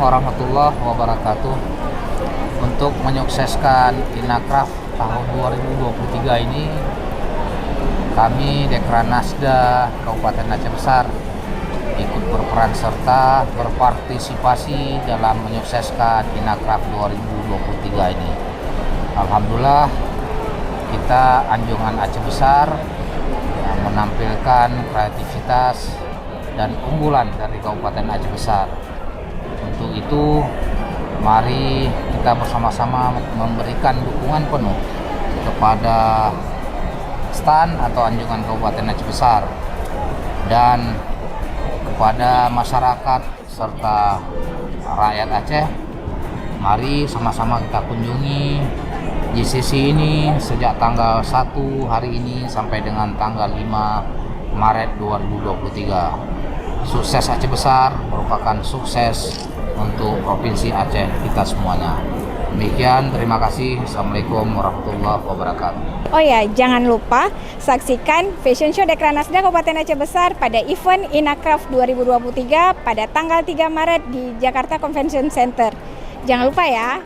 warahmatullahi wabarakatuh. Untuk menyukseskan Inacraft tahun 2023 ini, kami Dekranasda Kabupaten Aceh Besar ikut berperan serta berpartisipasi dalam menyukseskan Inacraft 2023 ini. Alhamdulillah, kita Anjungan Aceh Besar yang menampilkan kreativitas dan unggulan dari Kabupaten Aceh Besar. Untuk itu, mari kita bersama-sama memberikan dukungan penuh kepada STAN atau Anjungan Kabupaten Aceh Besar dan kepada masyarakat serta rakyat Aceh. Mari sama-sama kita kunjungi JCC ini sejak tanggal 1 hari ini sampai dengan tanggal 5 Maret 2023. Sukses Aceh Besar merupakan sukses untuk Provinsi Aceh kita semuanya. Demikian, terima kasih. Assalamualaikum warahmatullahi wabarakatuh. Oh ya, jangan lupa saksikan Fashion Show Dekranasda Kabupaten Aceh Besar pada event Inacraft 2023 pada tanggal 3 Maret di Jakarta Convention Center. Jangan lupa ya.